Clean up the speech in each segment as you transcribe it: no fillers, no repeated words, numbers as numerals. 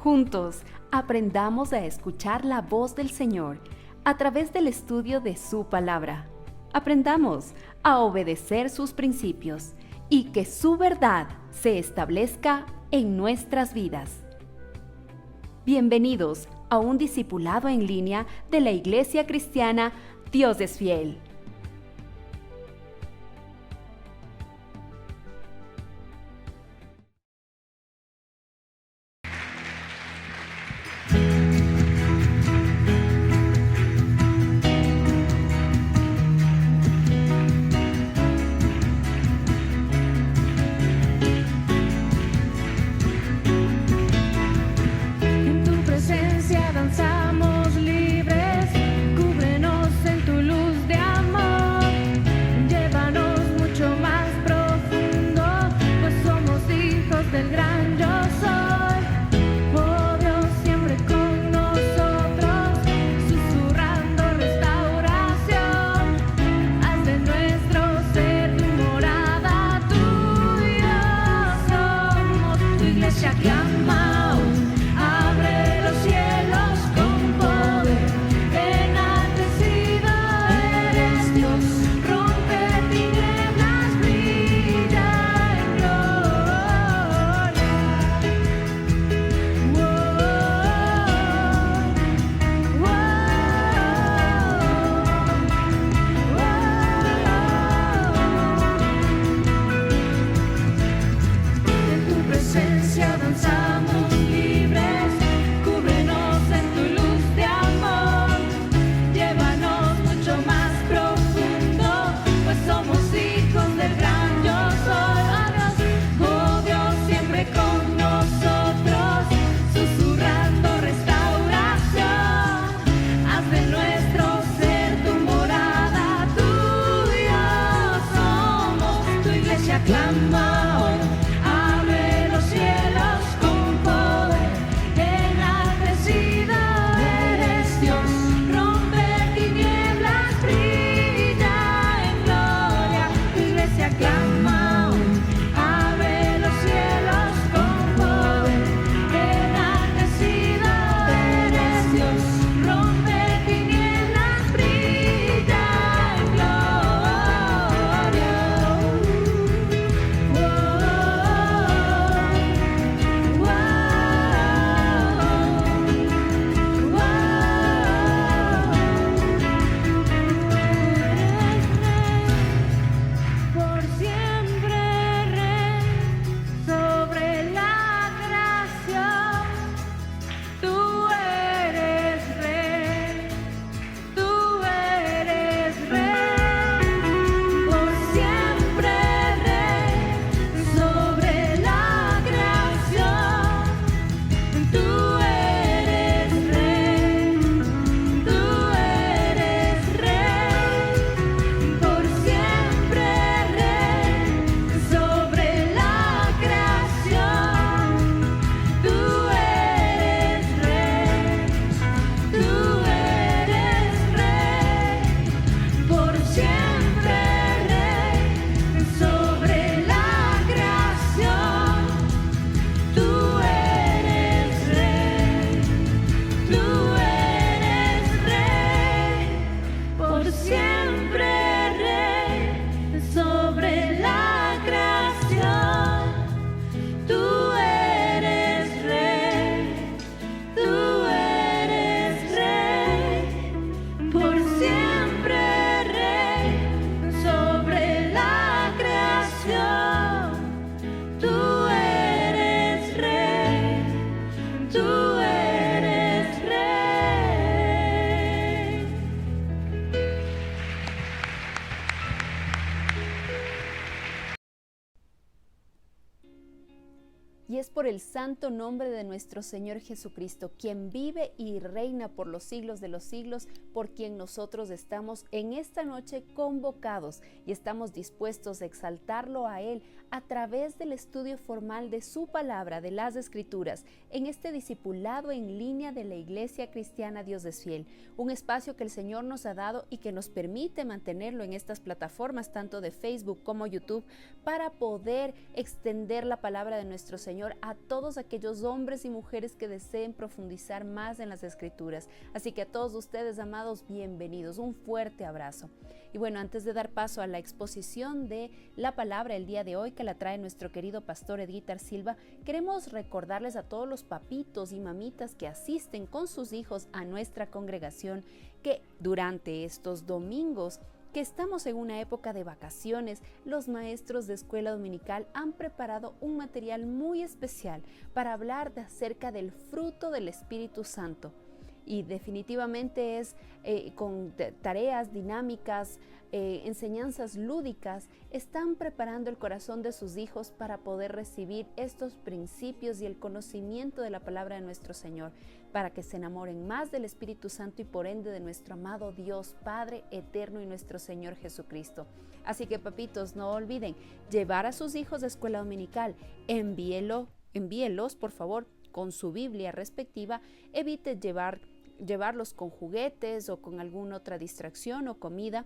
Juntos, aprendamos a escuchar la voz del Señor a través del estudio de su palabra. Aprendamos a obedecer sus principios y que su verdad se establezca en nuestras vidas. Bienvenidos a un discipulado en línea de la Iglesia Cristiana Dios es Fiel. Danzamos libres, cúbrenos en tu luz de amor, llévanos mucho más profundo, pues somos hijos del gran yo soy. Oh Dios, siempre con nosotros, susurrando restauración, haz de nuestro ser tu morada, tuyo somos, tu iglesia clama. Y es por el santo nombre de nuestro Señor Jesucristo, quien vive y reina por los siglos de los siglos, por quien nosotros estamos en esta noche convocados y estamos dispuestos a exaltarlo a Él a través del estudio formal de su palabra, de las Escrituras, en este discipulado en línea de la Iglesia Cristiana Dios es Fiel, un espacio que el Señor nos ha dado y que nos permite mantenerlo en estas plataformas, tanto de Facebook como YouTube, para poder extender la palabra de nuestro Señor Señor a todos aquellos hombres y mujeres que deseen profundizar más en las Escrituras. Así que a todos ustedes, amados, bienvenidos. Un fuerte abrazo. Y bueno, antes de dar paso a la exposición de la palabra el día de hoy, que la trae nuestro querido pastor Edguitar Silva, queremos recordarles a todos los papitos y mamitas que asisten con sus hijos a nuestra congregación que durante estos domingos que estamos en una época de vacaciones, los maestros de escuela dominical han preparado un material muy especial para hablar acerca del fruto del Espíritu Santo. Y definitivamente es con tareas dinámicas, enseñanzas lúdicas, están preparando el corazón de sus hijos para poder recibir estos principios y el conocimiento de la palabra de nuestro Señor, para que se enamoren más del Espíritu Santo y por ende de nuestro amado Dios Padre eterno y nuestro Señor Jesucristo. Así que, papitos, no olviden llevar a sus hijos de escuela dominical, envíelos por favor con su Biblia respectiva. Evite llevarlos con juguetes o con alguna otra distracción o comida.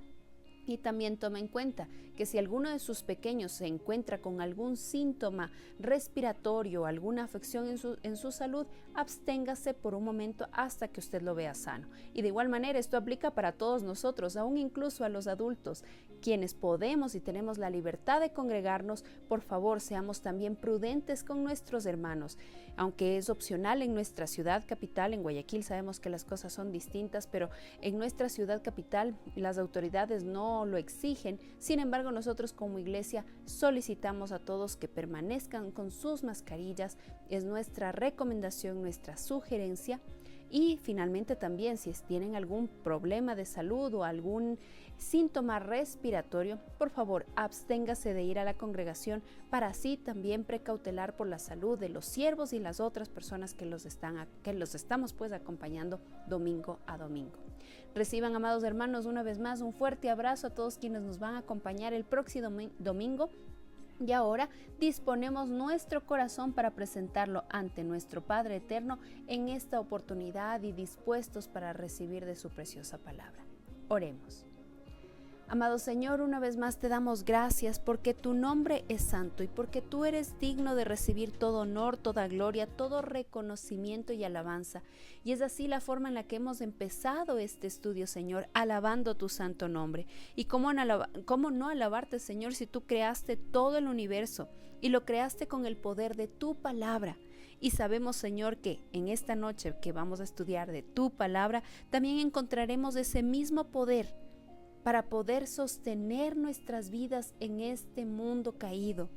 Y también toma en cuenta que si alguno de sus pequeños se encuentra con algún síntoma respiratorio o alguna afección en su salud, absténgase por un momento hasta que usted lo vea sano. Y de igual manera esto aplica para todos nosotros, aún incluso a los adultos, quienes podemos y tenemos la libertad de congregarnos. Por favor, seamos también prudentes con nuestros hermanos. Aunque es opcional en nuestra ciudad capital, en Guayaquil sabemos que las cosas son distintas, pero en nuestra ciudad capital las autoridades no lo exigen. Sin embargo, nosotros como iglesia solicitamos a todos que permanezcan con sus mascarillas. Es nuestra recomendación, nuestra sugerencia. Y finalmente también, si tienen algún problema de salud o algún síntoma respiratorio, por favor, absténgase de ir a la congregación para así también precautelar por la salud de los siervos y las otras personas que los estamos pues acompañando domingo a domingo. Reciban, amados hermanos, una vez más un fuerte abrazo a todos quienes nos van a acompañar el próximo domingo. Y ahora disponemos nuestro corazón para presentarlo ante nuestro Padre Eterno en esta oportunidad y dispuestos para recibir de su preciosa palabra. Oremos. Amado Señor, una vez más te damos gracias porque tu nombre es santo y porque tú eres digno de recibir todo honor, toda gloria, todo reconocimiento y alabanza. Y es así la forma en la que hemos empezado este estudio, Señor, alabando tu santo nombre. Y cómo no alabarte, Señor, si tú creaste todo el universo y lo creaste con el poder de tu palabra. Y sabemos, Señor, que en esta noche que vamos a estudiar de tu palabra, también encontraremos ese mismo poder para poder sostener nuestras vidas en este mundo caído.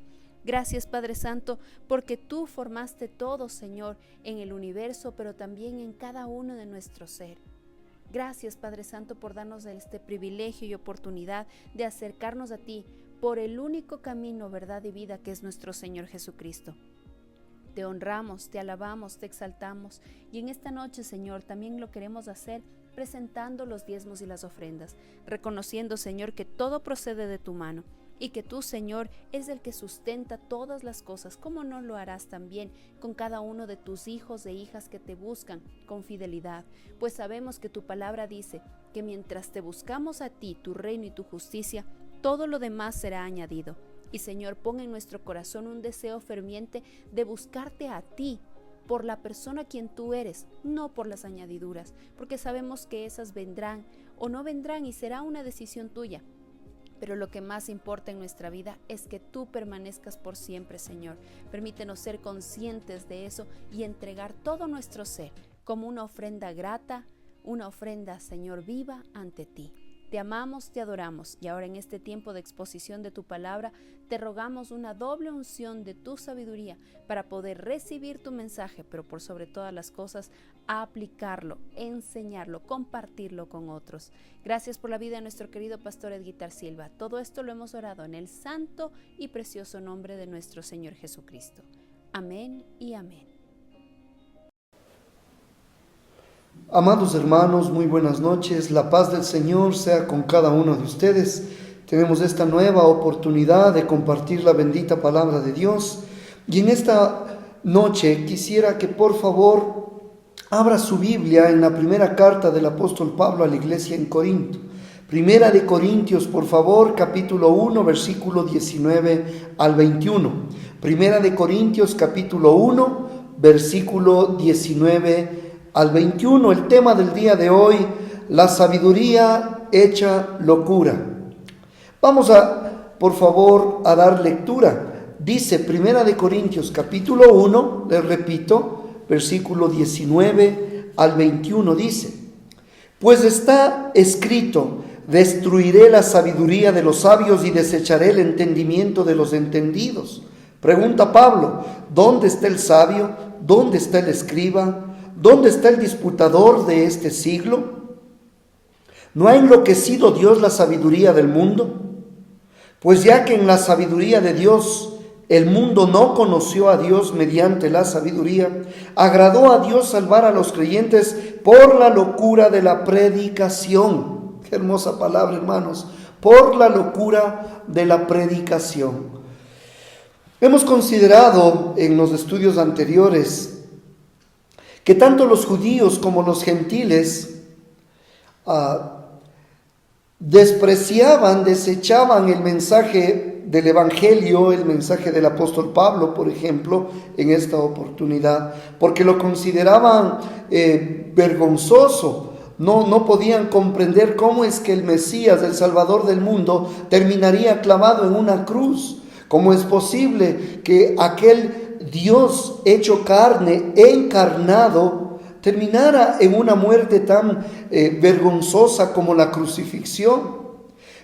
Gracias, Padre Santo, porque tú formaste todo, Señor, en el universo, pero también en cada uno de nuestro ser. Gracias, Padre Santo, por darnos este privilegio y oportunidad de acercarnos a ti por el único camino, verdad y vida que es nuestro Señor Jesucristo. Te honramos, te alabamos, te exaltamos y en esta noche, Señor, también lo queremos hacer presentando los diezmos y las ofrendas, reconociendo, Señor, que todo procede de tu mano y que tú, Señor, es el que sustenta todas las cosas. ¿Cómo no lo harás también con cada uno de tus hijos e hijas que te buscan con fidelidad? Pues sabemos que tu palabra dice que mientras te buscamos a ti, tu reino y tu justicia, todo lo demás será añadido. Y Señor, pon en nuestro corazón un deseo ferviente de buscarte a ti, por la persona quien tú eres, no por las añadiduras, porque sabemos que esas vendrán o no vendrán y será una decisión tuya. Pero lo que más importa en nuestra vida es que tú permanezcas por siempre, Señor. Permítenos ser conscientes de eso y entregar todo nuestro ser como una ofrenda grata, una ofrenda, Señor, viva ante ti. Te amamos, te adoramos y ahora en este tiempo de exposición de tu palabra te rogamos una doble unción de tu sabiduría para poder recibir tu mensaje, pero por sobre todas las cosas aplicarlo, enseñarlo, compartirlo con otros. Gracias por la vida de nuestro querido pastor Edguitar Silva. Todo esto lo hemos orado en el santo y precioso nombre de nuestro Señor Jesucristo. Amén y amén. Amados hermanos, muy buenas noches. La paz del Señor sea con cada uno de ustedes. Tenemos esta nueva oportunidad de compartir la bendita palabra de Dios. Y en esta noche quisiera que por favor abra su Biblia en la primera carta del apóstol Pablo a la iglesia en Corinto. Primera de Corintios, por favor, capítulo 1, versículo 19 al 21. Primera de Corintios capítulo 1, versículo 19 al 21. El tema del día de hoy, la sabiduría hecha locura. Vamos por favor, a dar lectura. Dice Primera de Corintios capítulo 1, les repito, versículo 19 al 21, dice: Pues está escrito: destruiré la sabiduría de los sabios y desecharé el entendimiento de los entendidos. Pregunta Pablo: ¿dónde está el sabio? ¿Dónde está el escriba? ¿Dónde está el disputador de este siglo? ¿No ha enloquecido Dios la sabiduría del mundo? Pues ya que en la sabiduría de Dios el mundo no conoció a Dios mediante la sabiduría, agradó a Dios salvar a los creyentes por la locura de la predicación. Qué hermosa palabra, hermanos. Por la locura de la predicación. Hemos considerado en los estudios anteriores que tanto los judíos como los gentiles despreciaban, desechaban el mensaje del Evangelio, el mensaje del apóstol Pablo, por ejemplo, en esta oportunidad, porque lo consideraban vergonzoso. No podían comprender cómo es que el Mesías, el Salvador del mundo, terminaría clavado en una cruz. ¿Cómo es posible que aquel Dios hecho carne, encarnado, terminara en una muerte tan vergonzosa como la crucifixión?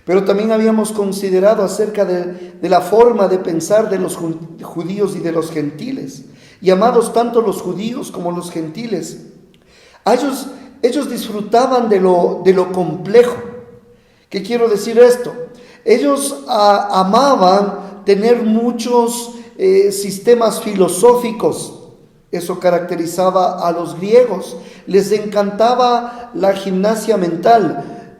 Pero también habíamos considerado acerca de la forma de pensar de los judíos y de los gentiles. Y amados, tanto los judíos como los gentiles, ellos disfrutaban de lo complejo. ¿Qué quiero decir esto? Ellos amaban tener muchos sistemas filosóficos. Eso caracterizaba a los griegos. Les encantaba la gimnasia mental,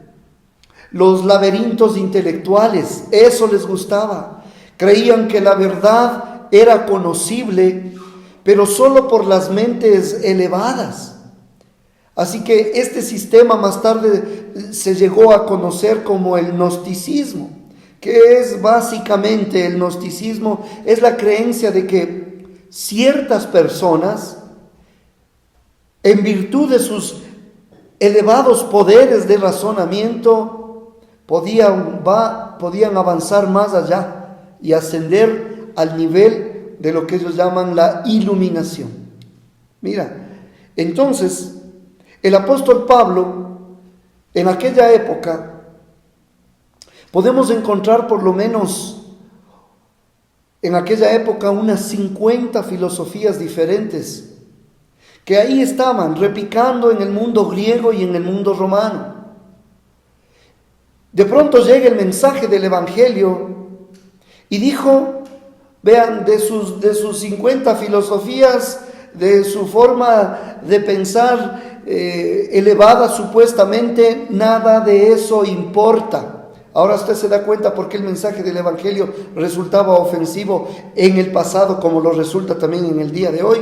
los laberintos intelectuales. Eso les gustaba. Creían que la verdad era conocible, pero solo por las mentes elevadas. Así que este sistema más tarde se llegó a conocer como el gnosticismo. ¿Qué es básicamente el gnosticismo? Es la creencia de que ciertas personas, en virtud de sus elevados poderes de razonamiento, podían avanzar más allá y ascender al nivel de lo que ellos llaman la iluminación. Mira, entonces, el apóstol Pablo, en aquella época, podemos encontrar por lo menos en aquella época unas 50 filosofías diferentes que ahí estaban repicando en el mundo griego y en el mundo romano. De pronto llega el mensaje del Evangelio y dijo, vean, de sus 50 filosofías, de su forma de pensar elevada supuestamente, nada de eso importa. Ahora usted se da cuenta por qué el mensaje del Evangelio resultaba ofensivo en el pasado, como lo resulta también en el día de hoy.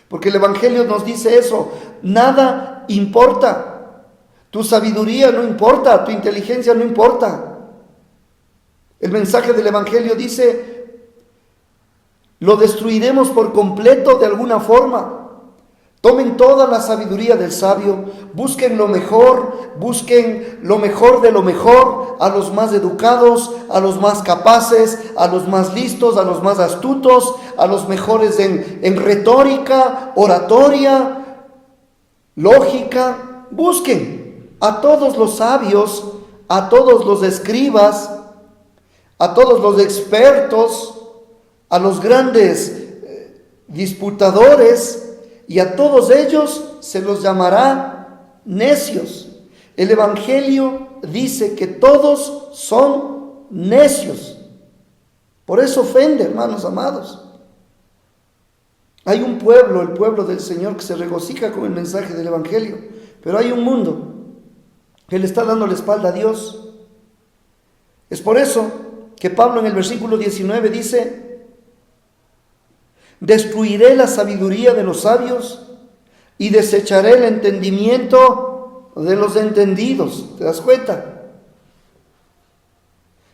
Porque el Evangelio nos dice eso: nada importa. Tu sabiduría no importa, tu inteligencia no importa. El mensaje del Evangelio dice: lo destruiremos por completo de alguna forma. Tomen toda la sabiduría del sabio, busquen lo mejor de lo mejor, a los más educados, a los más capaces, a los más listos, a los más astutos, a los mejores en retórica, oratoria, lógica. Busquen a todos los sabios, a todos los escribas, a todos los expertos, a los grandes disputadores, y a todos ellos se los llamará necios. El Evangelio dice que todos son necios. Por eso ofende, hermanos amados. Hay un pueblo, el pueblo del Señor, que se regocija con el mensaje del Evangelio, pero hay un mundo que le está dando la espalda a Dios. Es por eso que Pablo en el versículo 19 dice: destruiré la sabiduría de los sabios y desecharé el entendimiento de los entendidos. ¿Te das cuenta?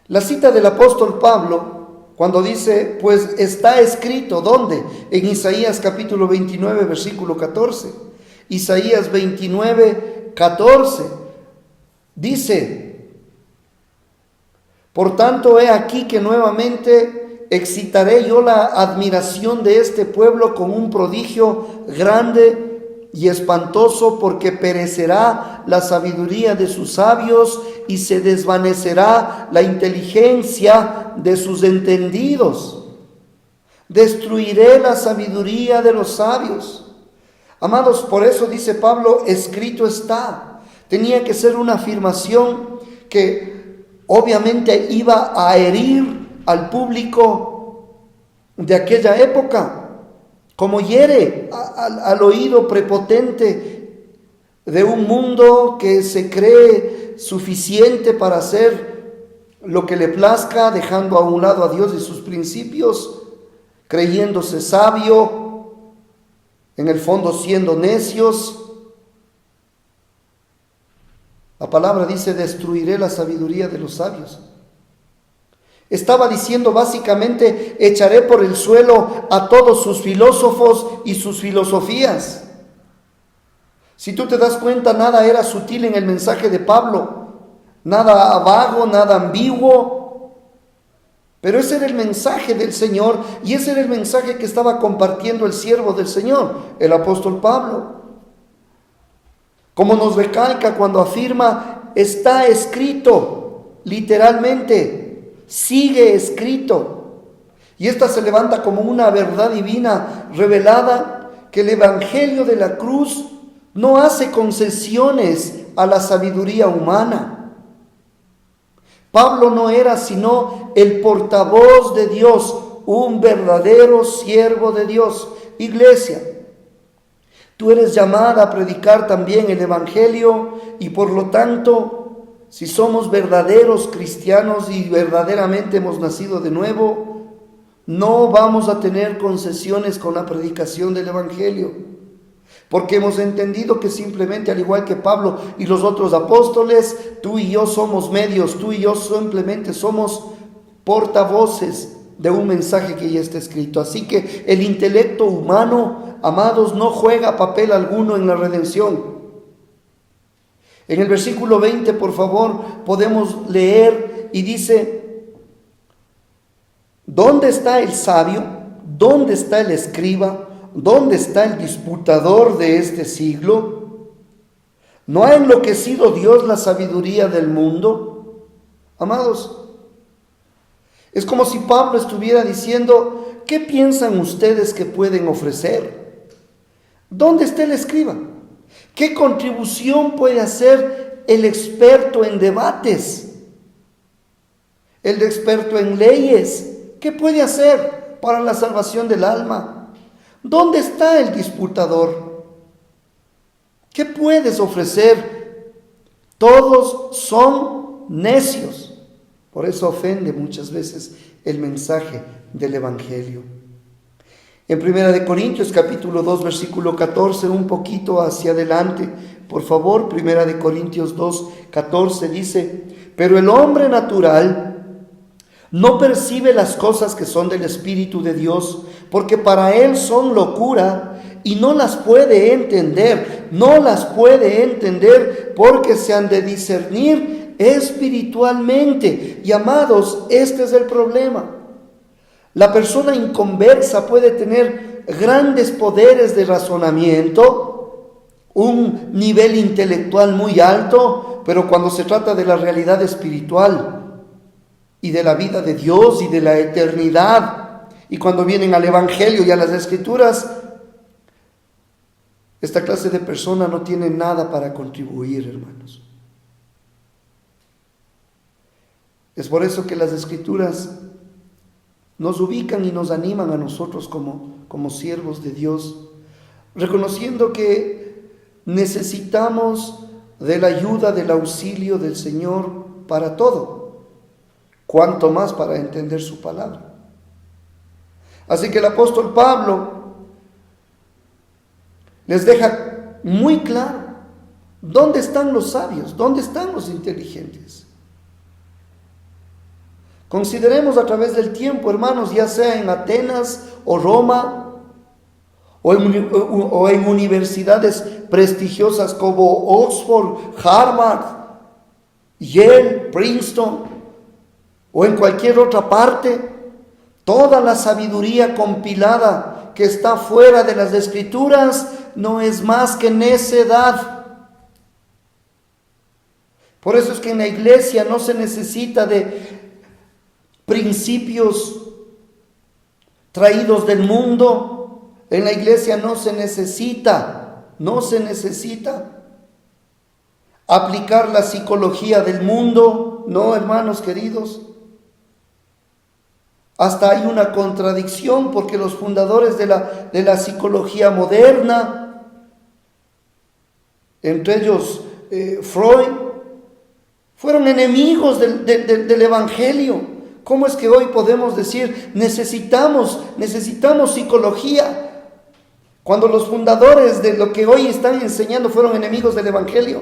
La cita del apóstol Pablo cuando dice, pues está escrito, ¿dónde? En Isaías capítulo 29, versículo 14. Isaías 29, 14. Dice, por tanto, he aquí que nuevamente excitaré yo la admiración de este pueblo con un prodigio grande y espantoso, porque perecerá la sabiduría de sus sabios y se desvanecerá la inteligencia de sus entendidos. Destruiré la sabiduría de los sabios. Amados, por eso dice Pablo, escrito está. Tenía que ser una afirmación que obviamente iba a herir al público de aquella época, como hiere al oído prepotente de un mundo que se cree suficiente para hacer lo que le plazca, dejando a un lado a Dios y sus principios, creyéndose sabio, en el fondo siendo necios. La palabra dice, destruiré la sabiduría de los sabios. Estaba diciendo básicamente, echaré por el suelo a todos sus filósofos y sus filosofías. Si tú te das cuenta, nada era sutil en el mensaje de Pablo, nada vago, nada ambiguo, pero ese era el mensaje del Señor y ese era el mensaje que estaba compartiendo el siervo del Señor, el apóstol Pablo. Como nos recalca cuando afirma, está escrito, literalmente, sigue escrito. Y esta se levanta como una verdad divina revelada, que el evangelio de la cruz no hace concesiones a la sabiduría humana. Pablo no era sino el portavoz de Dios, un verdadero siervo de Dios. Iglesia, tú eres llamada a predicar también el evangelio y por lo tanto, si somos verdaderos cristianos y verdaderamente hemos nacido de nuevo, no vamos a tener concesiones con la predicación del evangelio. Porque hemos entendido que simplemente, al igual que Pablo y los otros apóstoles, tú y yo somos medios, tú y yo simplemente somos portavoces de un mensaje que ya está escrito. Así que el intelecto humano, amados, no juega papel alguno en la redención. En el versículo 20, por favor, podemos leer y dice, ¿dónde está el sabio? ¿Dónde está el escriba? ¿Dónde está el disputador de este siglo? ¿No ha enloquecido Dios la sabiduría del mundo? Amados, es como si Pablo estuviera diciendo, ¿qué piensan ustedes que pueden ofrecer? ¿Dónde está el escriba? ¿Qué contribución puede hacer el experto en debates? El experto en leyes, ¿qué puede hacer para la salvación del alma? ¿Dónde está el disputador? ¿Qué puedes ofrecer? Todos son necios. Por eso ofende muchas veces el mensaje del evangelio. En 1 Corintios capítulo 2 versículo 14, un poquito hacia adelante, por favor, 1 Corintios 2, 14 dice, pero el hombre natural no percibe las cosas que son del Espíritu de Dios, porque para él son locura y no las puede entender, porque se han de discernir espiritualmente. Y amados, este es el problema. La persona inconversa puede tener grandes poderes de razonamiento, un nivel intelectual muy alto, pero cuando se trata de la realidad espiritual y de la vida de Dios y de la eternidad, y cuando vienen al evangelio y a las escrituras, esta clase de persona no tiene nada para contribuir, hermanos. Es por eso que las escrituras nos ubican y nos animan a nosotros como siervos de Dios, reconociendo que necesitamos de la ayuda, del auxilio del Señor para todo, cuanto más para entender su palabra. Así que el apóstol Pablo les deja muy claro dónde están los sabios, dónde están los inteligentes. Consideremos a través del tiempo, hermanos, ya sea en Atenas o Roma, o en universidades prestigiosas como Oxford, Harvard, Yale, Princeton, o en cualquier otra parte, toda la sabiduría compilada que está fuera de las Escrituras no es más que necedad. Por eso es que en la iglesia no se necesita de principios traídos del mundo. En la iglesia no se necesita aplicar la psicología del mundo. No, hermanos queridos. Hasta hay una contradicción, porque los fundadores de la psicología moderna, entre ellos Freud, fueron enemigos del Evangelio. ¿Cómo es que hoy podemos decir necesitamos psicología, cuando los fundadores de lo que hoy están enseñando fueron enemigos del Evangelio?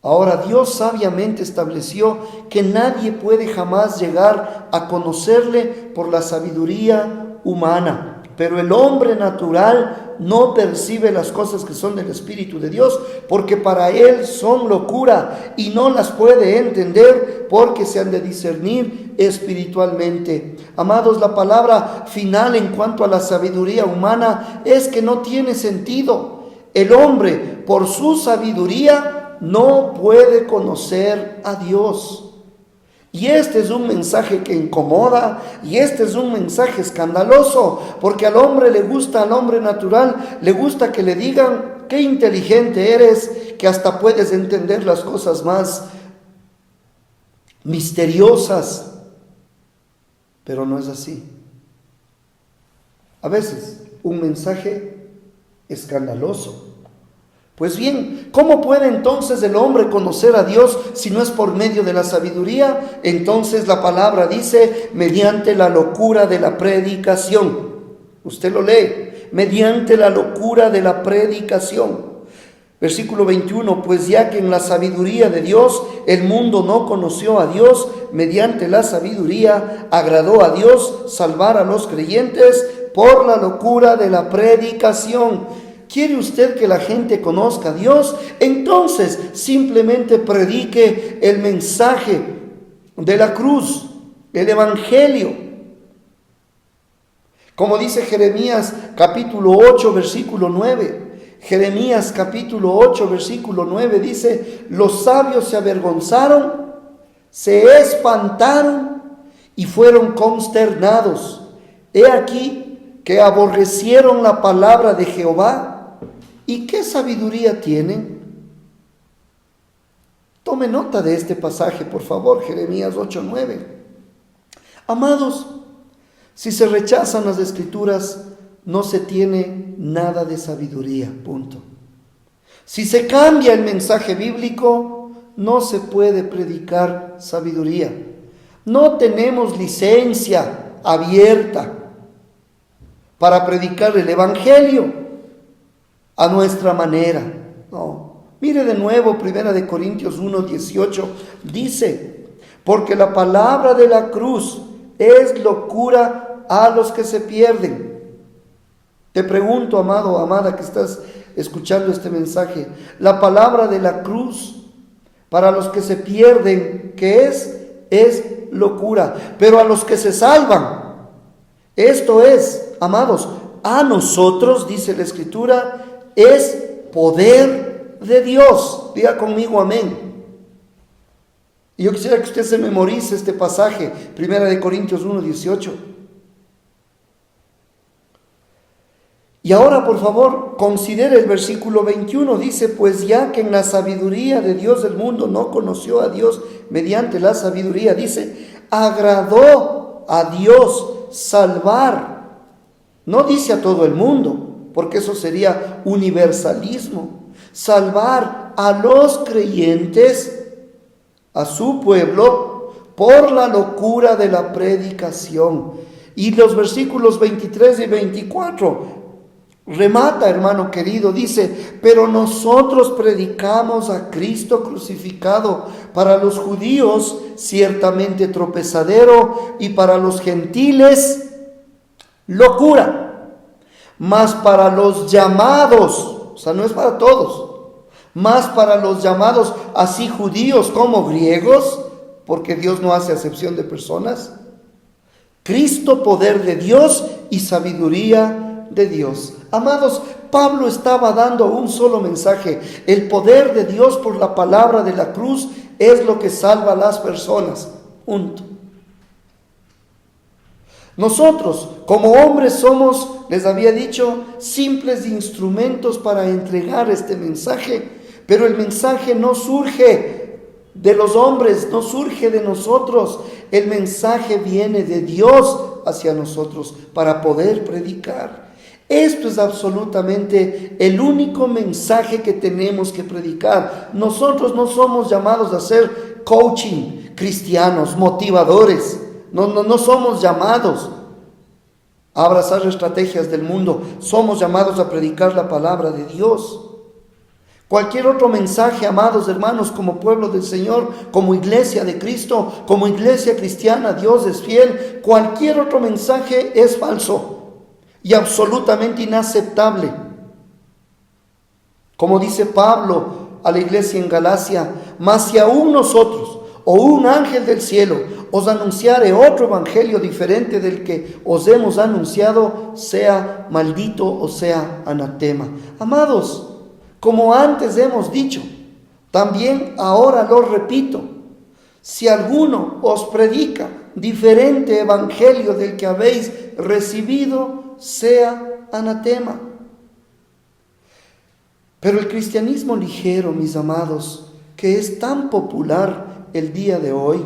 Ahora, Dios sabiamente estableció que nadie puede jamás llegar a conocerle por la sabiduría humana, pero el hombre natural no percibe las cosas que son del Espíritu de Dios, porque para él son locura y no las puede entender, porque se han de discernir espiritualmente. Amados, la palabra final en cuanto a la sabiduría humana es que no tiene sentido. El hombre, por su sabiduría, no puede conocer a Dios. Y este es un mensaje que incomoda, y este es un mensaje escandaloso, porque al hombre natural, le gusta que le digan qué inteligente eres, que hasta puedes entender las cosas más misteriosas. Pero no es así. A veces un mensaje escandaloso. Pues bien, ¿cómo puede entonces el hombre conocer a Dios si no es por medio de la sabiduría? Entonces la palabra dice, mediante la locura de la predicación. Usted lo lee, mediante la locura de la predicación. Versículo 21, pues ya que en la sabiduría de Dios el mundo no conoció a Dios, mediante la sabiduría agradó a Dios salvar a los creyentes por la locura de la predicación. ¿Quiere usted que la gente conozca a Dios? Entonces simplemente predique el mensaje de la cruz, el evangelio. Como dice Jeremías capítulo 8 versículo 9. Jeremías capítulo 8 versículo 9 dice, los sabios se avergonzaron, se espantaron y fueron consternados. He aquí que aborrecieron la palabra de Jehová. ¿Y qué sabiduría tienen? Tome nota de este pasaje, por favor, Jeremías 8:9. Amados, si se rechazan las Escrituras, no se tiene nada de sabiduría, punto. Si se cambia el mensaje bíblico, no se puede predicar sabiduría. No tenemos licencia abierta para predicar el evangelio a nuestra manera. No. Mire de nuevo 1 Corintios 1:18, dice, porque la palabra de la cruz es locura a los que se pierden. Te pregunto, amado o amada que estás escuchando este mensaje, la palabra de la cruz para los que se pierden, ¿qué es? Es locura. Pero a los que se salvan, esto es, amados, a nosotros, dice la Escritura, es poder de Dios. Diga conmigo amén. Y yo quisiera que usted se memorice este pasaje, 1 Corintios 1:18. Y ahora, por favor, considere el versículo 21. Dice, pues ya que en la sabiduría de Dios el mundo no conoció a Dios mediante la sabiduría, dice, agradó a Dios salvar. No dice a todo el mundo, porque eso sería universalismo. Salvar a los creyentes, a su pueblo, por la locura de la predicación. Y los versículos 23 y 24 Remata, hermano querido, dice: pero nosotros predicamos a Cristo crucificado, para los judíos ciertamente tropezadero, y para los gentiles locura, mas para los llamados, o sea, no es para todos, mas para los llamados, así judíos como griegos, porque Dios no hace acepción de personas, Cristo, poder de Dios y sabiduría de Dios. Amados, Pablo estaba dando un solo mensaje: el poder de Dios por la palabra de la cruz es lo que salva a las personas. Punto. Nosotros, como hombres, somos, les había dicho, simples instrumentos para entregar este mensaje, pero el mensaje no surge de los hombres, no surge de nosotros. El mensaje viene de Dios hacia nosotros para poder predicar. Esto es absolutamente el único mensaje que tenemos que predicar. Nosotros no somos llamados a ser coaching cristianos, motivadores. No somos llamados a abrazar estrategias del mundo. Somos llamados a predicar la palabra de Dios. Cualquier otro mensaje, amados hermanos, como pueblo del Señor, como iglesia de Cristo, como iglesia cristiana, Dios es fiel. Cualquier otro mensaje es falso y absolutamente inaceptable. Como dice Pablo a la iglesia en Galacia: mas si aún nosotros o un ángel del cielo os anunciare otro evangelio diferente del que os hemos anunciado, sea maldito o sea anatema. Amados, como antes hemos dicho, también ahora lo repito: si alguno os predica diferente evangelio del que habéis recibido, sea anatema. Pero el cristianismo ligero, mis amados, que es tan popular el día de hoy,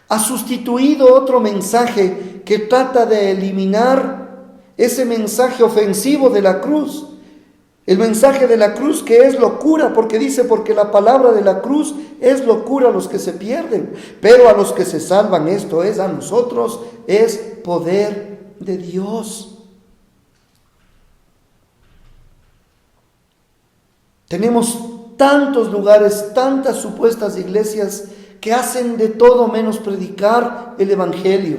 ha sustituido otro mensaje que trata de eliminar ese mensaje ofensivo de la cruz. El mensaje de la cruz, que es locura, porque dice: porque la palabra de la cruz es locura a los que se pierden, pero a los que se salvan, esto es, a nosotros, es poder de Dios. Tenemos tantos lugares, tantas supuestas iglesias que hacen de todo menos predicar el evangelio.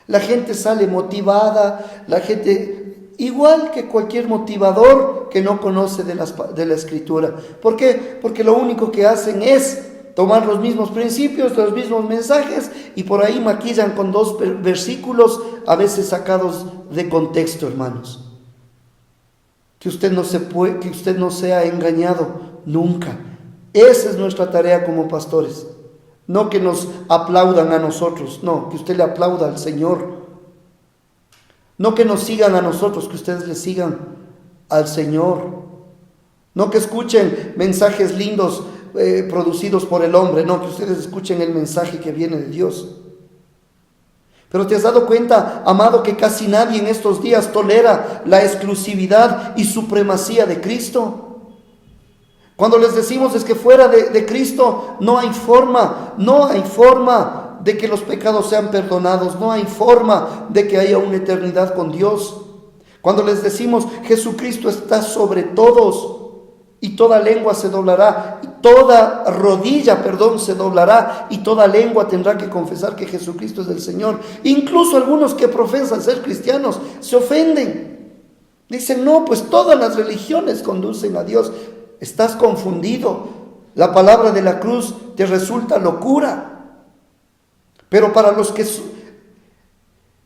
La gente sale motivada, la gente, igual que cualquier motivador que no conoce de la escritura. ¿Por qué? Porque lo único que hacen es tomar los mismos principios, los mismos mensajes, y por ahí maquillan con 2 versículos, a veces sacados de contexto, hermanos. Que usted no sea engañado nunca. Esa es nuestra tarea como pastores. No que nos aplaudan a nosotros, no, que usted le aplauda al Señor. No que nos sigan a nosotros, que ustedes le sigan al Señor. No que escuchen mensajes lindos producidos por el hombre, no, que ustedes escuchen el mensaje que viene de Dios. Pero ¿te has dado cuenta, amado, que casi nadie en estos días tolera la exclusividad y supremacía de Cristo? Cuando les decimos es que fuera de Cristo no hay forma de que los pecados sean perdonados, no hay forma de que haya una eternidad con Dios. Cuando les decimos Jesucristo está sobre todos y toda lengua se doblará, y toda rodilla, se doblará, y toda lengua tendrá que confesar que Jesucristo es el Señor. Incluso algunos que profesan ser cristianos se ofenden. Dicen: no, pues todas las religiones conducen a Dios. Estás confundido. La palabra de la cruz te resulta locura. Pero para los que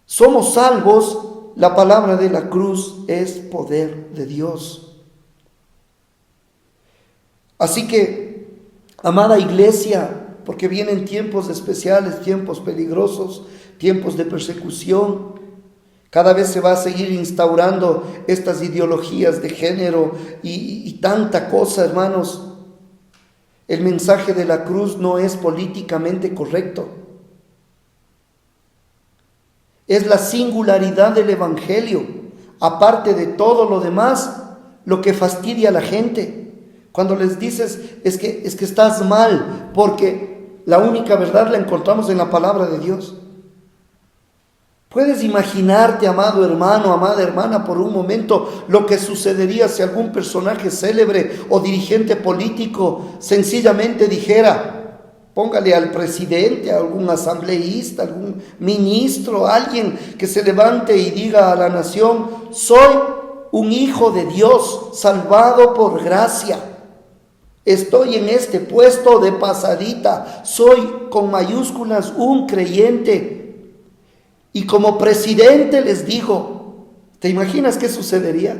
somos salvos, la palabra de la cruz es poder de Dios. Así que, amada iglesia, porque vienen tiempos especiales, tiempos peligrosos, tiempos de persecución. Cada vez se va a seguir instaurando estas ideologías de género y tanta cosa, hermanos. El mensaje de la cruz no es políticamente correcto. Es la singularidad del evangelio, aparte de todo lo demás, lo que fastidia a la gente. Cuando les dices es que estás mal, porque la única verdad la encontramos en la palabra de Dios. ¿Puedes imaginarte, amado hermano, amada hermana, por un momento lo que sucedería si algún personaje célebre o dirigente político sencillamente dijera, póngale al presidente, a algún asambleísta, algún ministro, alguien que se levante y diga a la nación: soy un hijo de Dios, salvado por gracia. Estoy en este puesto de pasadita, soy con mayúsculas un creyente. Y como presidente les digo, ¿te imaginas qué sucedería?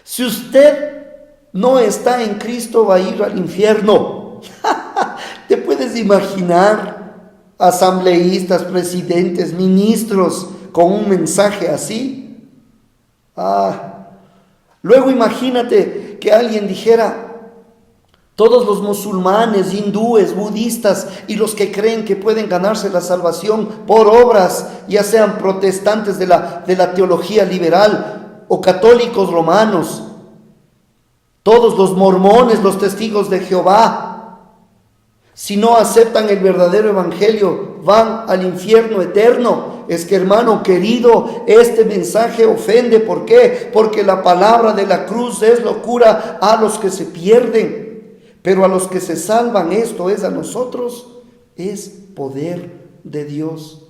Si usted no está en Cristo, va a ir al infierno. ¿Te puedes imaginar asambleístas, presidentes, ministros con un mensaje así? Luego imagínate que alguien dijera: todos los musulmanes, hindúes, budistas y los que creen que pueden ganarse la salvación por obras, ya sean protestantes de la teología liberal o católicos romanos, todos los mormones, los testigos de Jehová, si no aceptan el verdadero evangelio, van al infierno eterno. Es que, hermano querido, este mensaje ofende. ¿Por qué? Porque la palabra de la cruz es locura a los que se pierden. Pero a los que se salvan, esto es a nosotros, es poder de Dios.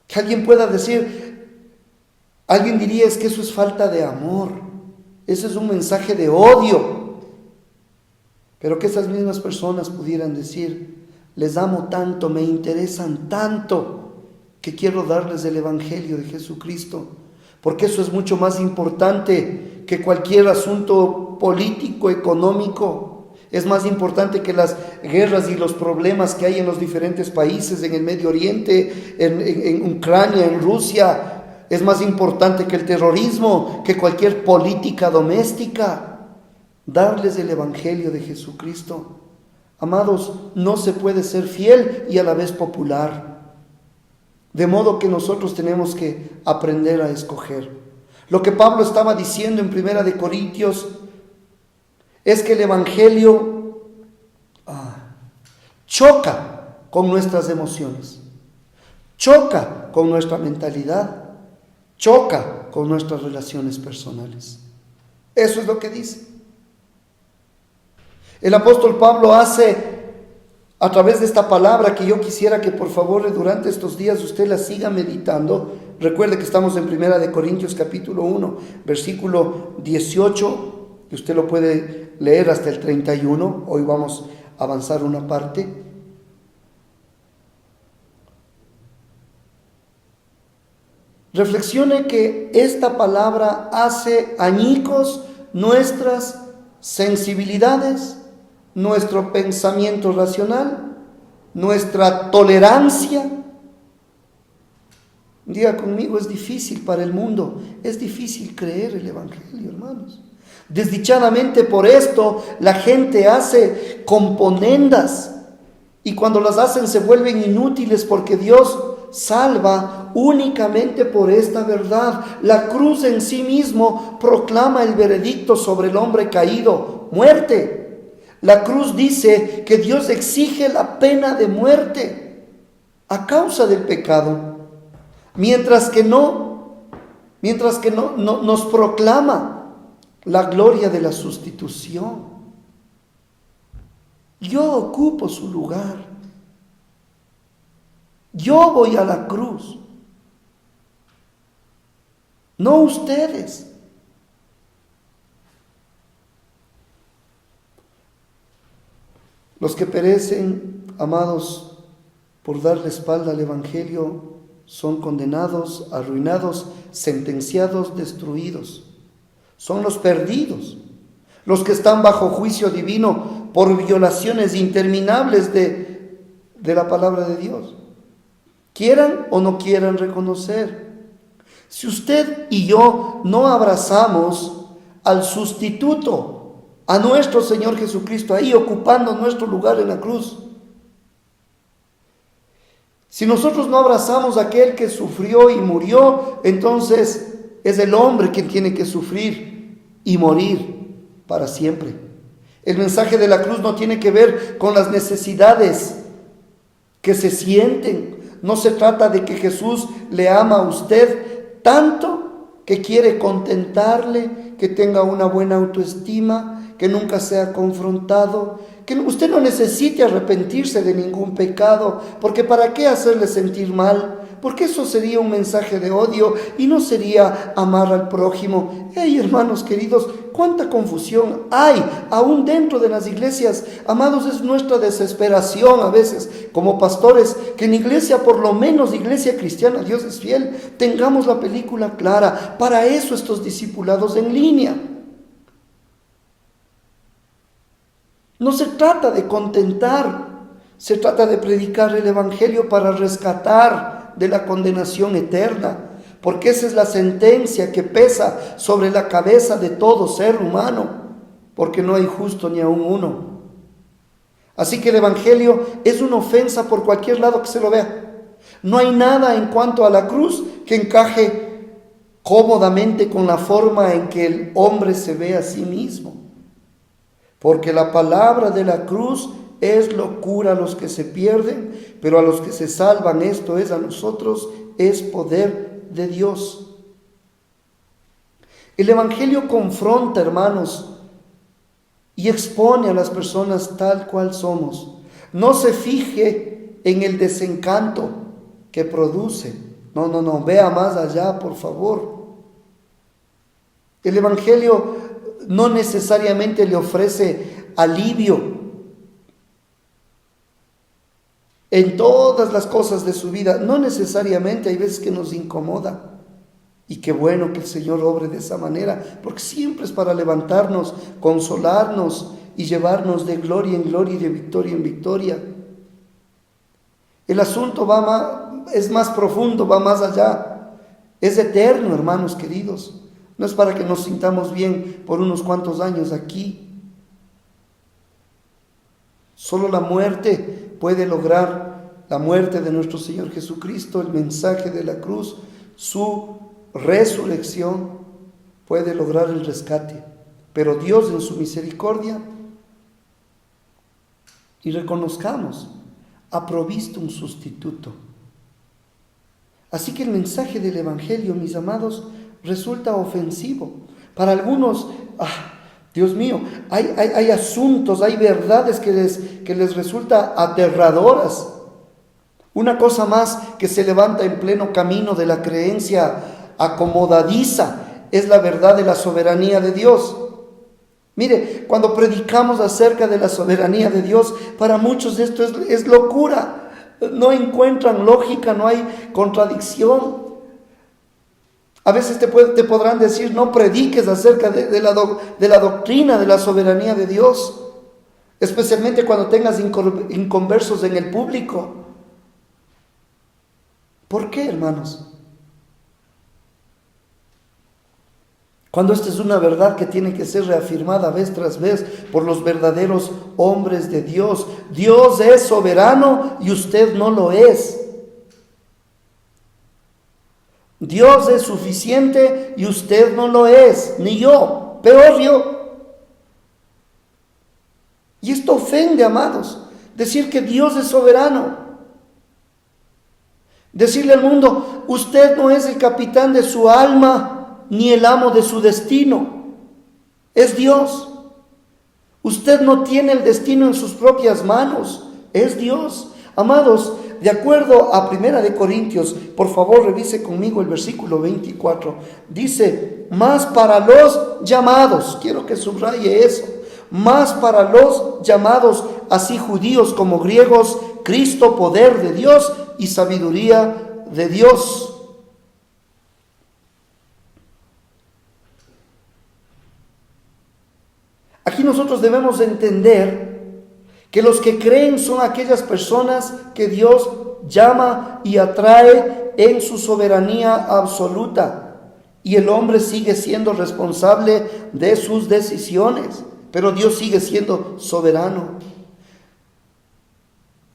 Que alguien pueda decir, alguien diría: es que eso es falta de amor, ese es un mensaje de odio. Pero que esas mismas personas pudieran decir: les amo tanto, me interesan tanto, que quiero darles el evangelio de Jesucristo, porque eso es mucho más importante que cualquier asunto político, económico. Es más importante que las guerras y los problemas que hay en los diferentes países, en el Medio Oriente, en Ucrania, en Rusia. Es más importante que el terrorismo, que cualquier política doméstica. Darles el evangelio de Jesucristo. Amados, no se puede ser fiel y a la vez popular. De modo que nosotros tenemos que aprender a escoger. Lo que Pablo estaba diciendo en 1 de Corintios es que el evangelio choca con nuestras emociones, choca con nuestra mentalidad, choca con nuestras relaciones personales. Eso es lo que dice. El apóstol Pablo hace, a través de esta palabra, que yo quisiera que por favor durante estos días usted la siga meditando. Recuerde que estamos en 1 de Corintios capítulo 1, versículo 18, que usted lo puede leer hasta el 31. Hoy vamos a avanzar una parte. Reflexione que esta palabra hace añicos nuestras sensibilidades, nuestro pensamiento racional, nuestra tolerancia. Diga conmigo: es difícil para el mundo, es difícil creer el evangelio, hermanos. Desdichadamente por esto la gente hace componendas, y cuando las hacen se vuelven inútiles, porque Dios salva únicamente por esta verdad. La cruz en sí mismo proclama el veredicto sobre el hombre caído: muerte. La cruz dice que Dios exige la pena de muerte a causa del pecado, mientras que no nos proclama la gloria de la sustitución. Yo ocupo su lugar. Yo voy a la cruz, no ustedes. Los que perecen, amados, por dar la espalda al evangelio, son condenados, arruinados, sentenciados, destruidos. Son los perdidos, los que están bajo juicio divino por violaciones interminables de la palabra de Dios, quieran o no quieran reconocer. Si usted y yo no abrazamos al sustituto, a nuestro Señor Jesucristo, ahí ocupando nuestro lugar en la cruz, si nosotros no abrazamos a aquel que sufrió y murió, entonces es el hombre quien tiene que sufrir y morir para siempre. El mensaje de la cruz no tiene que ver con las necesidades que se sienten. No se trata de que Jesús le ama a usted tanto que quiere contentarle, que tenga una buena autoestima, que nunca sea confrontado, que usted no necesite arrepentirse de ningún pecado, porque ¿para qué hacerle sentir mal? Porque eso sería un mensaje de odio y no sería amar al prójimo. ¡Hey, hermanos queridos! ¡Cuánta confusión hay aún dentro de las iglesias! Amados, es nuestra desesperación a veces como pastores que en iglesia, por lo menos iglesia cristiana, Dios es fiel, tengamos la película clara. Para eso estos discipulados en línea. No se trata de contentar, se trata de predicar el evangelio para rescatar de la condenación eterna, porque esa es la sentencia que pesa sobre la cabeza de todo ser humano, porque no hay justo ni aun uno. Así que el evangelio es una ofensa por cualquier lado que se lo vea. No hay nada en cuanto a la cruz que encaje cómodamente con la forma en que el hombre se ve a sí mismo, porque la palabra de la cruz es locura a los que se pierden, pero a los que se salvan, esto es a nosotros, es poder de Dios. El evangelio confronta, hermanos, y expone a las personas tal cual somos. No se fije en el desencanto que produce. No, vea más allá, por favor. El evangelio no necesariamente le ofrece alivio en todas las cosas de su vida. No necesariamente, hay veces que nos incomoda. Y qué bueno que el Señor obre de esa manera, porque siempre es para levantarnos, consolarnos y llevarnos de gloria en gloria y de victoria en victoria. El asunto es más profundo, va más allá. Es eterno, hermanos queridos. No es para que nos sintamos bien por unos cuantos años aquí. Solo la muerte puede lograr, la muerte de nuestro Señor Jesucristo, el mensaje de la cruz, su resurrección, puede lograr el rescate. Pero Dios en su misericordia, y reconozcamos, ha provisto un sustituto. Así que el mensaje del evangelio, mis amados, resulta ofensivo. Para algunos, Dios mío, hay asuntos, hay verdades que les resulta aterradoras. Una cosa más que se levanta en pleno camino de la creencia acomodadiza es la verdad de la soberanía de Dios. Mire, cuando predicamos acerca de la soberanía de Dios, para muchos esto es locura. No encuentran lógica, no hay contradicción. A veces te podrán decir, no prediques acerca de la doctrina de la soberanía de Dios, especialmente cuando tengas inconversos en el público. ¿Por qué, hermanos? Cuando esta es una verdad que tiene que ser reafirmada vez tras vez por los verdaderos hombres de Dios. Dios es soberano y usted no lo es. Dios es suficiente y usted no lo es, ni yo, peor yo. Y esto ofende, amados, decir que Dios es soberano. Decirle al mundo, usted no es el capitán de su alma, ni el amo de su destino. Es Dios. Usted no tiene el destino en sus propias manos, es Dios. Amados, de acuerdo a 1 Corintios, por favor revise conmigo el versículo 24. Dice, más para los llamados, quiero que subraye eso, más para los llamados, así judíos como griegos, Cristo, poder de Dios y sabiduría de Dios. Aquí nosotros debemos entender que los que creen son aquellas personas que Dios llama y atrae en su soberanía absoluta. Y el hombre sigue siendo responsable de sus decisiones, pero Dios sigue siendo soberano.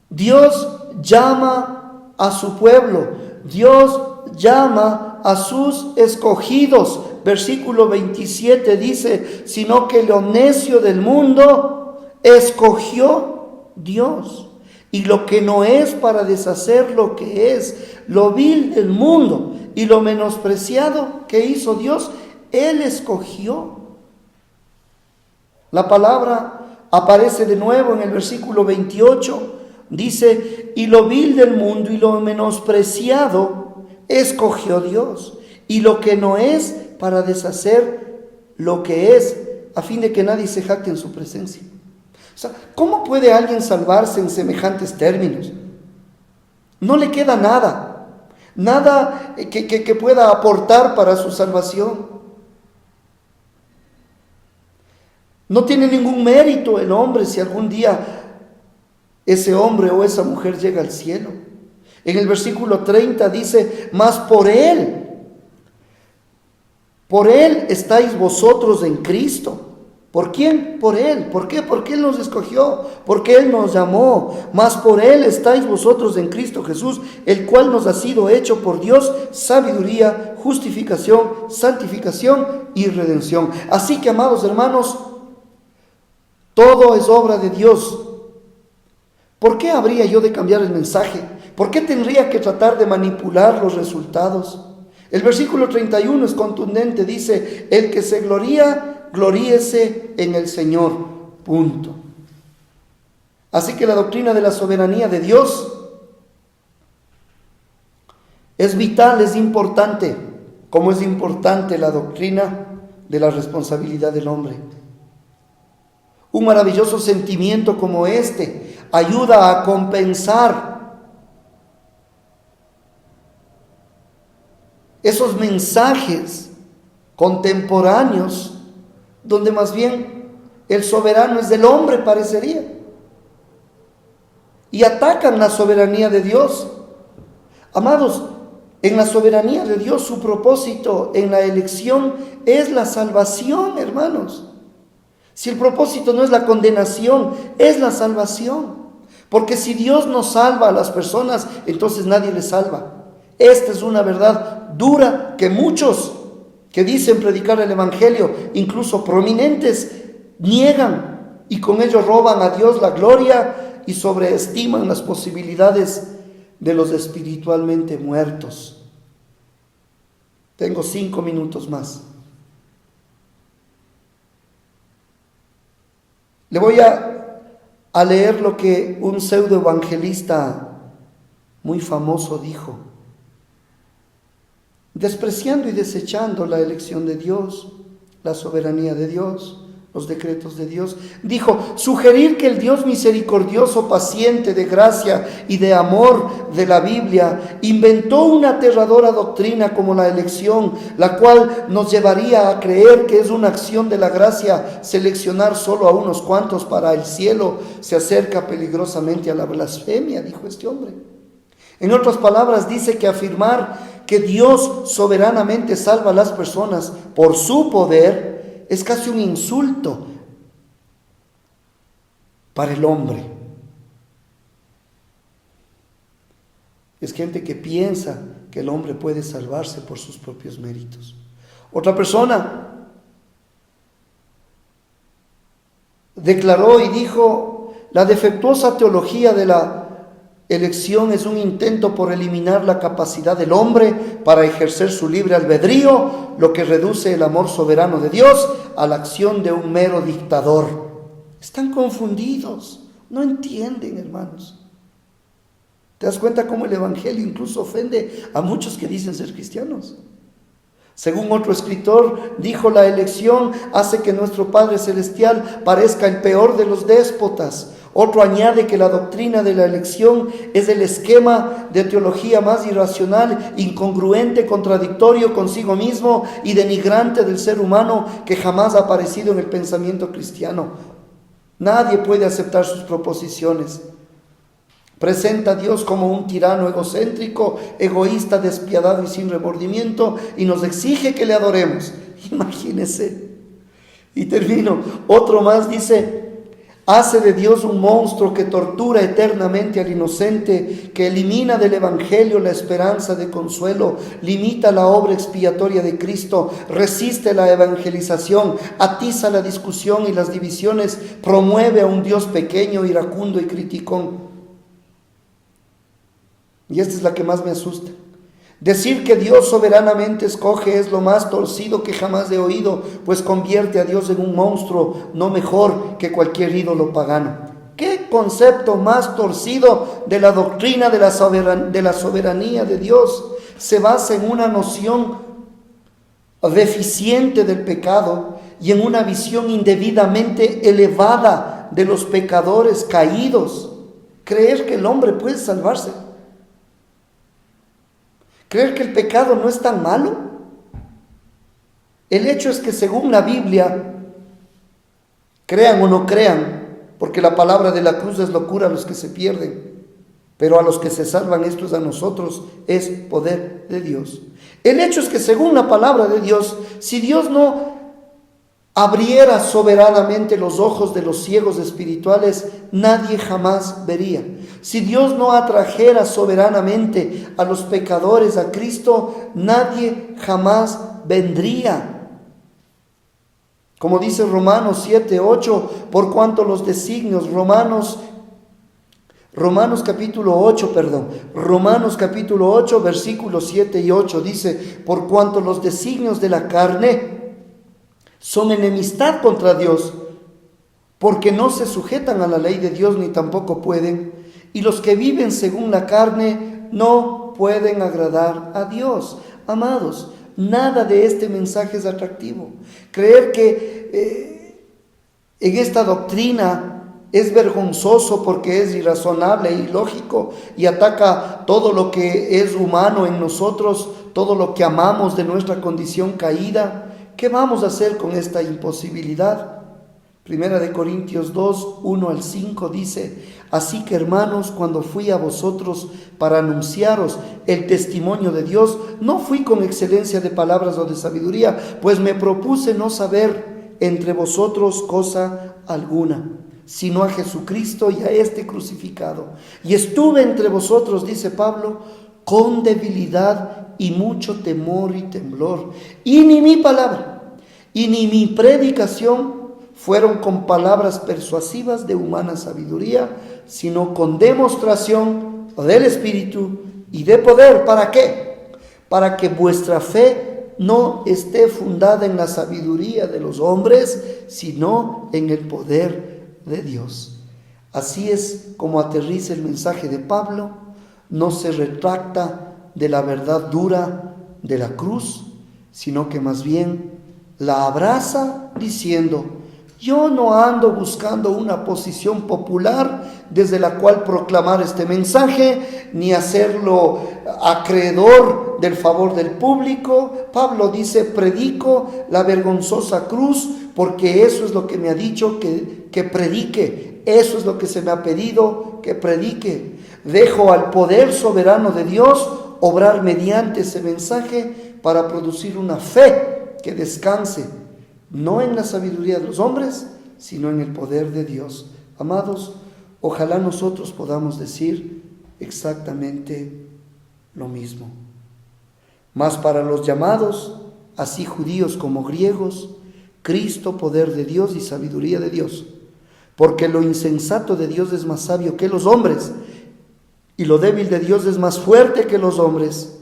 Dios llama a su pueblo, Dios llama a sus escogidos. Versículo 27 dice, sino que lo necio del mundo escogió Dios y lo que no es para deshacer lo que es, lo vil del mundo y lo menospreciado que hizo Dios, Él escogió. La palabra aparece de nuevo en el versículo 28, dice, y lo vil del mundo y lo menospreciado escogió Dios, y lo que no es para deshacer lo que es, a fin de que nadie se jacte en su presencia. O sea, ¿cómo puede alguien salvarse en semejantes términos? No le queda nada que pueda aportar para su salvación. No tiene ningún mérito el hombre si algún día ese hombre o esa mujer llega al cielo. En el versículo 30 dice, mas por Él estáis vosotros en Cristo. ¿Por quién? Por Él. ¿Por qué? Porque Él nos escogió, porque Él nos llamó. Mas por Él estáis vosotros en Cristo Jesús, el cual nos ha sido hecho por Dios sabiduría, justificación, santificación y redención. Así que, amados hermanos, todo es obra de Dios. ¿Por qué habría yo de cambiar el mensaje? ¿Por qué tendría que tratar de manipular los resultados? El versículo 31 es contundente, dice, el que se gloría, gloríese en el Señor. Punto. Así que la doctrina de la soberanía de Dios es vital, es importante, como es importante la doctrina de la responsabilidad del hombre. Un maravilloso sentimiento como este ayuda a compensar esos mensajes contemporáneos donde más bien el soberano es del hombre, parecería, y atacan la soberanía de Dios. Amados, en la soberanía de Dios su propósito en la elección es la salvación, hermanos. Si el propósito no es la condenación, es la salvación. Porque si Dios no salva a las personas, entonces nadie les salva. Esta es una verdad dura que muchos que dicen predicar el Evangelio, incluso prominentes, niegan y con ello roban a Dios la gloria y sobreestiman las posibilidades de los espiritualmente muertos. Tengo 5 minutos más. Le voy a leer lo que un pseudoevangelista muy famoso dijo, despreciando y desechando la elección de Dios, la soberanía de Dios, los decretos de Dios. Dijo, sugerir que el Dios misericordioso, paciente, de gracia y de amor de la Biblia, inventó una aterradora doctrina como la elección, la cual nos llevaría a creer que es una acción de la gracia seleccionar solo a unos cuantos para el cielo, se acerca peligrosamente a la blasfemia, dijo este hombre. En otras palabras, dice que afirmar que Dios soberanamente salva a las personas por su poder es casi un insulto para el hombre. Es gente que piensa que el hombre puede salvarse por sus propios méritos. Otra persona declaró y dijo, la defectuosa teología de la elección es un intento por eliminar la capacidad del hombre para ejercer su libre albedrío, lo que reduce el amor soberano de Dios a la acción de un mero dictador. Están confundidos, no entienden, hermanos. ¿Te das cuenta cómo el Evangelio incluso ofende a muchos que dicen ser cristianos? Según otro escritor, dijo, la elección hace que nuestro Padre Celestial parezca el peor de los déspotas. Otro añade que la doctrina de la elección es el esquema de teología más irracional, incongruente, contradictorio consigo mismo y denigrante del ser humano que jamás ha aparecido en el pensamiento cristiano. Nadie puede aceptar sus proposiciones. Presenta a Dios como un tirano egocéntrico, egoísta, despiadado y sin remordimiento, y nos exige que le adoremos. Imagínense. Y termino. Otro más dice, hace de Dios un monstruo que tortura eternamente al inocente, que elimina del Evangelio la esperanza de consuelo, limita la obra expiatoria de Cristo, resiste la evangelización, atiza la discusión y las divisiones, promueve a un Dios pequeño, iracundo y criticón. Y esta es la que más me asusta. Decir que Dios soberanamente escoge es lo más torcido que jamás he oído, pues convierte a Dios en un monstruo, no mejor que cualquier ídolo pagano. ¿Qué concepto más torcido de la doctrina de la soberanía de Dios se basa en una noción deficiente del pecado y en una visión indebidamente elevada de los pecadores caídos? Creer que el hombre puede salvarse, creer que el pecado no es tan malo. El hecho es que según la Biblia, crean o no crean, porque la palabra de la cruz es locura a los que se pierden, pero a los que se salvan, esto es a nosotros, es poder de Dios. El hecho es que según la palabra de Dios, si Dios no abriera soberanamente los ojos de los ciegos espirituales, nadie jamás vería. Si Dios no atrajera soberanamente a los pecadores a Cristo, nadie jamás vendría. Como dice Romanos 7:8, por cuanto los designios, Romanos capítulo 8, versículos 7 y 8, dice, por cuanto los designios de la carne son enemistad contra Dios, porque no se sujetan a la ley de Dios ni tampoco pueden, y los que viven según la carne no pueden agradar a Dios. Amados, nada de este mensaje es atractivo. Creer que en esta doctrina es vergonzoso porque es irrazonable e ilógico y ataca todo lo que es humano en nosotros, todo lo que amamos de nuestra condición caída. ¿Qué vamos a hacer con esta imposibilidad? Primera de Corintios 2, 1 al 5 dice, así que hermanos, cuando fui a vosotros para anunciaros el testimonio de Dios, no fui con excelencia de palabras o de sabiduría, pues me propuse no saber entre vosotros cosa alguna, sino a Jesucristo y a este crucificado. Y estuve entre vosotros, dice Pablo, con debilidad y mucho temor y temblor. Y ni mi palabra, y ni mi predicación fueron con palabras persuasivas de humana sabiduría, sino con demostración del Espíritu y de poder. ¿Para qué? Para que vuestra fe no esté fundada en la sabiduría de los hombres, sino en el poder de Dios. Así es como aterriza el mensaje de Pablo. No se retracta de la verdad dura de la cruz, sino que más bien la abraza diciendo, yo no ando buscando una posición popular desde la cual proclamar este mensaje, ni hacerlo acreedor del favor del público. Pablo dice, predico la vergonzosa cruz, porque eso es lo que me ha dicho que predique, eso es lo que se me ha pedido que predique. Dejo al poder soberano de Dios obrar mediante ese mensaje para producir una fe que descanse no en la sabiduría de los hombres, sino en el poder de Dios. Amados, ojalá nosotros podamos decir exactamente lo mismo. Mas para los llamados, así judíos como griegos, Cristo, poder de Dios y sabiduría de Dios. Porque lo insensato de Dios es más sabio que los hombres, y lo débil de Dios es más fuerte que los hombres.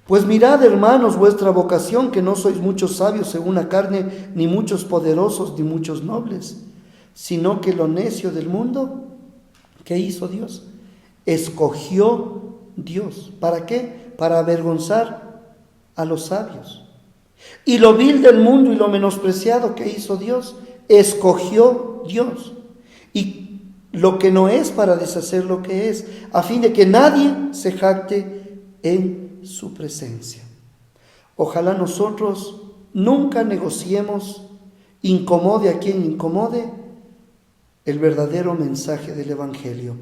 Pues mirad, hermanos, vuestra vocación, que no sois muchos sabios según la carne, ni muchos poderosos, ni muchos nobles, sino que lo necio del mundo, ¿qué hizo Dios? Escogió Dios. ¿Para qué? Para avergonzar a los sabios. Y lo vil del mundo y lo menospreciado, ¿qué hizo Dios? Escogió Dios. Y lo que no es, para deshacer lo que es, a fin de que nadie se jacte en su presencia. Ojalá nosotros nunca negociemos, incomode a quien incomode, el verdadero mensaje del Evangelio.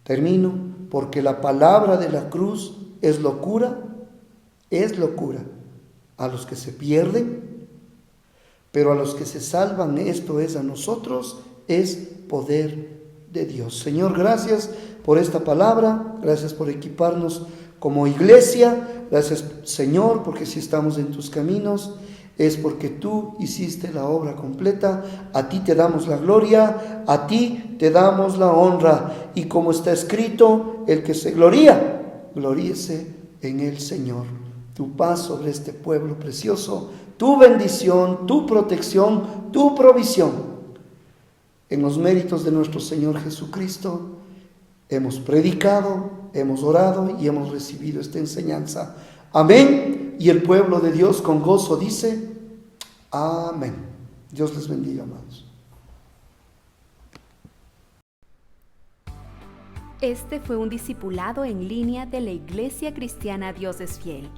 Termino, porque la palabra de la cruz es locura a los que se pierden, pero a los que se salvan, esto es a nosotros, es poder de Dios. Señor, gracias por esta palabra, gracias por equiparnos como iglesia, gracias Señor, porque si estamos en tus caminos, es porque tú hiciste la obra completa. A ti te damos la gloria, a ti te damos la honra. Y como está escrito, el que se gloría, gloríese en el Señor. Tu paz sobre este pueblo precioso, tu bendición, tu protección, tu provisión. En los méritos de nuestro Señor Jesucristo, hemos predicado, hemos orado y hemos recibido esta enseñanza. Amén. Y el pueblo de Dios con gozo dice, amén. Dios les bendiga, amados. Este fue un discipulado en línea de la Iglesia Cristiana Dios es Fiel.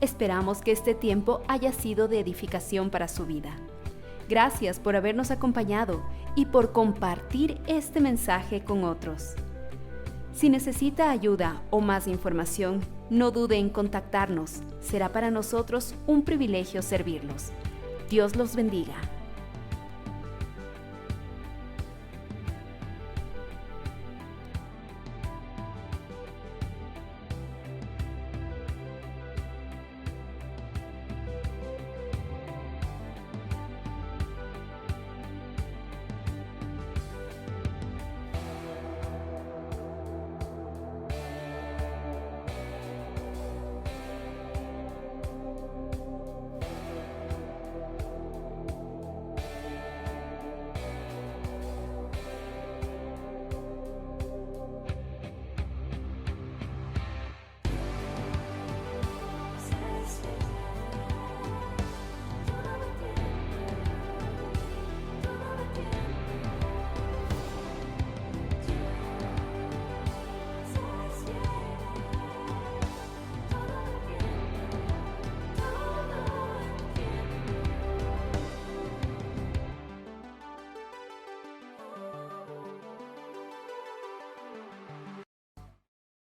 Esperamos que este tiempo haya sido de edificación para su vida. Gracias por habernos acompañado y por compartir este mensaje con otros. Si necesita ayuda o más información, no dude en contactarnos. Será para nosotros un privilegio servirlos. Dios los bendiga.